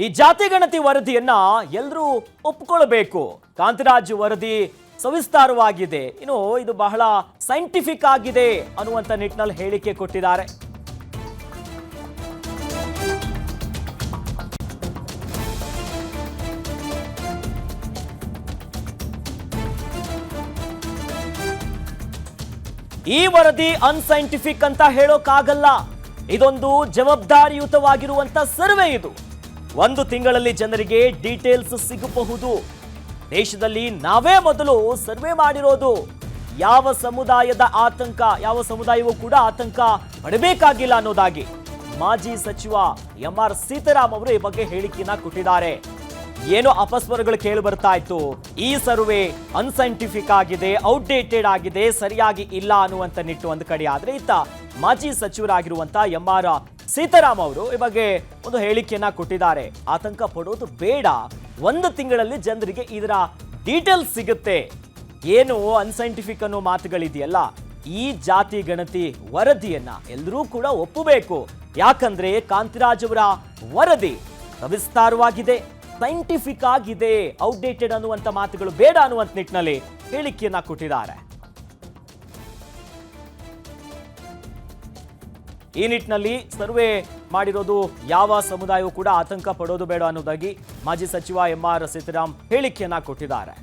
ಈ ಜಾತಿ ಗಣತಿ ವರದಿಯನ್ನ ಎಲ್ಲರೂ ಒಪ್ಪಿಕೊಳ್ಳಬೇಕು. ಕಾಂತರಾಜ್ ವರದಿ ಸವಿಸ್ತಾರವಾಗಿದೆ, ಇನ್ನು ಇದು ಬಹಳ ಸೈಂಟಿಫಿಕ್ ಆಗಿದೆ ಅನ್ನುವಂತ ನಿಟ್ಟಿನಲ್ಲಿ ಹೇಳಿಕೆ ಕೊಟ್ಟಿದ್ದಾರೆ. ಈ ವರದಿ ಅನ್ಸೈಂಟಿಫಿಕ್ ಅಂತ ಹೇಳೋಕ್ಕಾಗಲ್ಲ. ಇದೊಂದು ಜವಾಬ್ದಾರಿಯುತವಾಗಿರುವಂತ ಸರ್ವೆ. ಇದು 1 ತಿಂಗಳಲ್ಲಿ ಜನರಿಗೆ ಡೀಟೇಲ್ಸ್ ಸಿಗಬಹುದು. ದೇಶದಲ್ಲಿ ನಾವೇ ಮೊದಲು ಸರ್ವೆ ಮಾಡಿರೋದು. ಯಾವ ಸಮುದಾಯದ ಆತಂಕ, ಯಾವ ಸಮುದಾಯವೂ ಕೂಡ ಆತಂಕ ಪಡಬೇಕಾಗಿಲ್ಲ ಅನ್ನೋದಾಗಿ ಮಾಜಿ ಸಚಿವ ಎಂ.ಆರ್. ಸೀತಾರಾಮ್ ಅವರು ಈ ಬಗ್ಗೆ ಹೇಳಿಕೆಯನ್ನ ಕೊಟ್ಟಿದ್ದಾರೆ. ಏನೋ ಅಪಸ್ವರಗಳು ಕೇಳಿ ಬರ್ತಾ ಇತ್ತು, ಈ ಸರ್ವೆ ಅನ್ಸೈಂಟಿಫಿಕ್ ಆಗಿದೆ, ಔಟ್ಡೇಟೆಡ್ ಆಗಿದೆ, ಸರಿಯಾಗಿ ಇಲ್ಲ ಅನ್ನುವಂತ ನಿಟ್ಟು ಒಂದು ಕಡೆ. ಆದ್ರೆ ಇತ್ತ ಮಾಜಿ ಸಚಿವರಾಗಿರುವಂತ ಎಂ.ಆರ್. ಸೀತಾರಾಮ್ ಅವರು ಈ ಬಗ್ಗೆ ಒಂದು ಹೇಳಿಕೆಯನ್ನ ಕೊಟ್ಟಿದ್ದಾರೆ. ಆತಂಕ ಪಡೋದು ಬೇಡ, 1 ತಿಂಗಳಲ್ಲಿ ಜನರಿಗೆ ಇದರ ಡೀಟೇಲ್ಸ್ ಸಿಗುತ್ತೆ. ಏನು ಅನ್ಸೈಂಟಿಫಿಕ್ ಅನ್ನೋ ಮಾತುಗಳಿದೆಯಲ್ಲ, ಈ ಜಾತಿ ಗಣತಿ ವರದಿಯನ್ನ ಎಲ್ಲರೂ ಕೂಡ ಒಪ್ಪಬೇಕು. ಯಾಕಂದ್ರೆ ಕಾಂತರಾಜ್ ಅವರ ವರದಿ ಸವಿಸ್ತಾರವಾಗಿದೆ, ಸೈಂಟಿಫಿಕ್ ಆಗಿದೆ, ಔಟ್ಡೇಟೆಡ್ ಅನ್ನುವಂತ ಮಾತುಗಳು ಬೇಡ ಅನ್ನುವಂತ ನಿಟ್ಟಿನಲ್ಲಿ ಹೇಳಿಕೆಯನ್ನ ಕೊಟ್ಟಿದ್ದಾರೆ. ಈ ನಿಟ್ಟಿನಲ್ಲಿ ಸರ್ವೆ ಮಾಡಿರೋದು ಯಾವ ಸಮುದಾಯವೂ ಕೂಡ ಆತಂಕ ಪಡೋದು ಬೇಡ ಅನ್ನೋದಾಗಿ ಮಾಜಿ ಸಚಿವ ಎಂ.ಆರ್. ಸೀತಾರಾಮ್ ಹೇಳಿಕೆಯನ್ನ ಕೊಟ್ಟಿದ್ದಾರೆ.